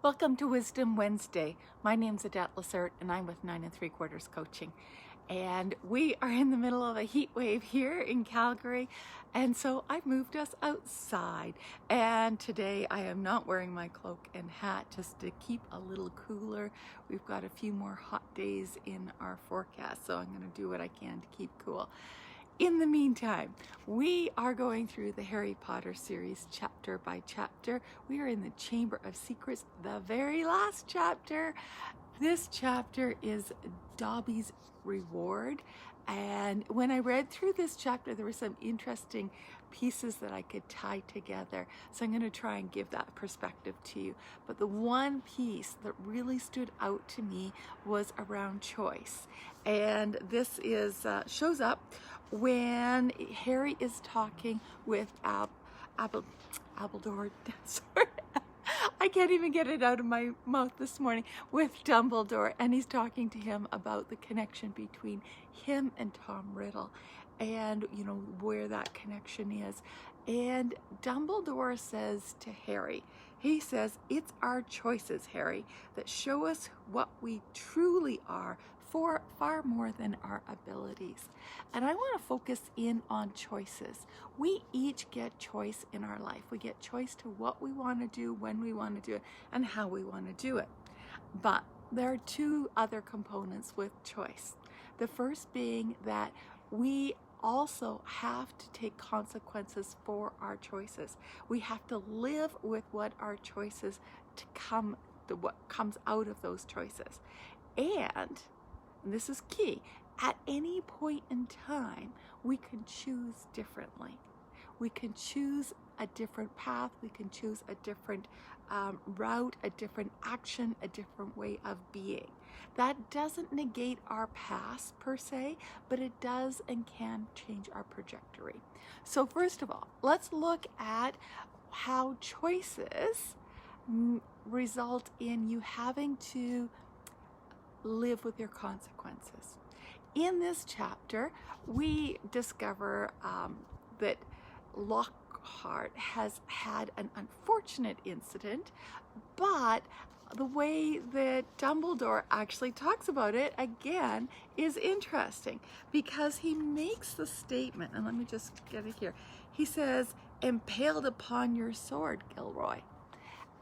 Welcome to Wisdom Wednesday. My name's Adette Lessert and I'm with 9 3/4 Coaching. And we are in the middle of a heat wave here in Calgary. And so I've moved us outside. And today I am not wearing my cloak and hat just to keep a little cooler. We've got a few more hot days in our forecast, so I'm going to do what I can to keep cool. In the meantime, we are going through the Harry Potter series chapter by chapter. We are in the Chamber of Secrets, the very last chapter. This chapter is Dobby's reward. And when I read through this chapter, there were some interesting pieces that I could tie together. So I'm going to try and give that perspective to you. But the one piece that really stood out to me was around choice. And this is shows up when Harry is talking with Dumbledore. Sorry. I can't even get it out of my mouth this morning, with Dumbledore, and he's talking to him about the connection between him and Tom Riddle and, you know, where that connection is. And Dumbledore says to Harry, he says, "It's our choices, Harry, that show us what we truly are, for far more than our abilities." And I want to focus in on choices. We each get choice in our life. We get choice to what we want to do, when we want to do it, and how we want to do it. But there are two other components with choice. The first being that we also have to take consequences for our choices. We have to live with what our choices what comes out of those choices. And this is key, at any point in time, we can choose differently. We can choose a different path, we can choose a different route, a different action, a different way of being. That doesn't negate our past per se, but it does and can change our trajectory. So first of all, let's look at how choices result in you having to live with your consequences. In this chapter, we discover that Lockhart has had an unfortunate incident, but the way that Dumbledore actually talks about it, again, is interesting, because he makes the statement, and let me just get it here. He says, "Impaled upon your sword, Gilroy."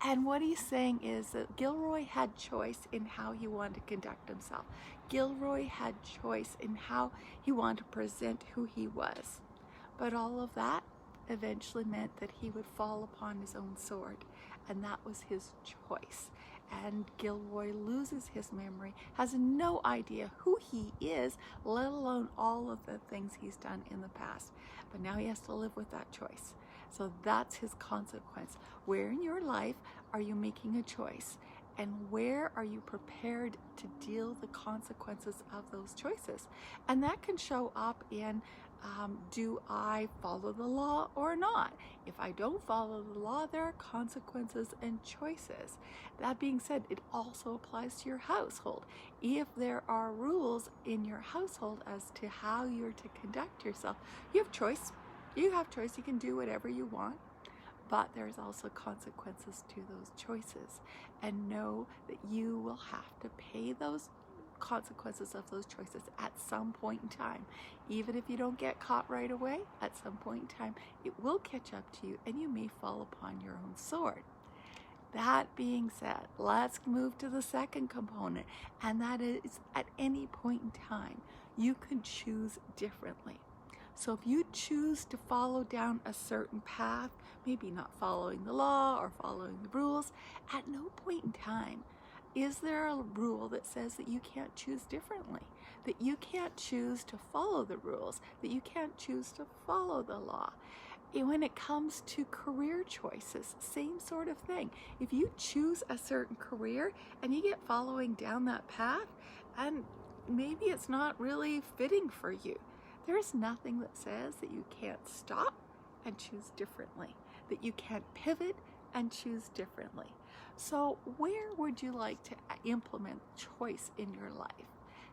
And what he's saying is that Gilroy had choice in how he wanted to conduct himself. Gilroy had choice in how he wanted to present who he was. But all of that eventually meant that he would fall upon his own sword. And that was his choice. And Gilroy loses his memory, has no idea who he is, let alone all of the things he's done in the past. But now he has to live with that choice. So that's his consequence. Where in your life are you making a choice? And where are you prepared to deal the consequences of those choices? And that can show up in, do I follow the law or not? If I don't follow the law, there are consequences and choices. That being said, it also applies to your household. If there are rules in your household as to how you're to conduct yourself, you have choice. You have choice. You can do whatever you want. But there's also consequences to those choices. And know that you will have to pay those consequences of those choices at some point in time. Even if you don't get caught right away, at some point in time, it will catch up to you and you may fall upon your own sword. That being said, let's move to the second component, and that is, at any point in time, you can choose differently. So if you choose to follow down a certain path, maybe not following the law or following the rules, at no point in time is there a rule that says that you can't choose differently, that you can't choose to follow the rules, that you can't choose to follow the law. And when it comes to career choices, same sort of thing. If you choose a certain career and you get following down that path, and maybe it's not really fitting for you, there's nothing that says that you can't stop and choose differently, that you can't pivot and choose differently. So where would you like to implement choice in your life?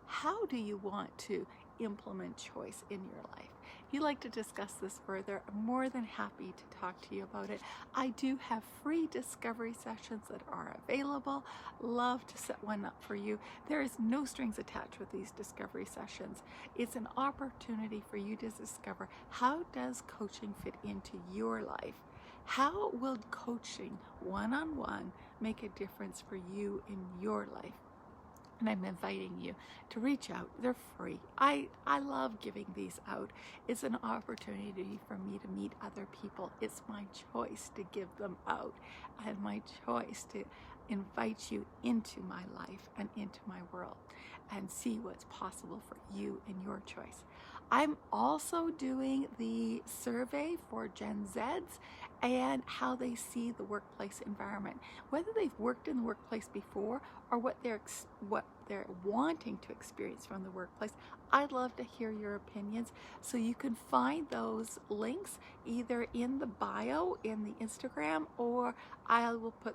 How do you want to implement choice in your life? you'd like to discuss this further, I'm more than happy to talk to you about it. I do have free discovery sessions that are available. Love to set one up for you. There is no strings attached with these discovery sessions. It's an opportunity for you to discover, how does coaching fit into your life? How will coaching one-on-one make a difference for you in your life? And I'm inviting you to reach out. They're free. I love giving these out. It's an opportunity for me to meet other people. It's my choice to give them out, and my choice to invite you into my life and into my world and see what's possible for you and your choice. I'm also doing the survey for Gen Zs and how they see the workplace environment, whether they've worked in the workplace before or what they're wanting to experience from the workplace. I'd love to hear your opinions. So you can find those links either in the bio in the Instagram, or I will put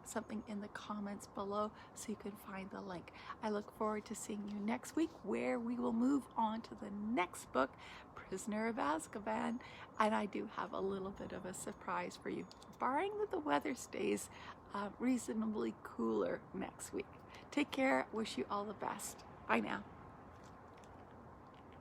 something in the comments below so you can find the link. I look forward to seeing you next week, where we will move on to the next book, Prisoner of Azkaban, and I do have a little bit of a surprise for you, barring that the weather stays reasonably cooler next week. Take care. Wish you all the best. Bye now.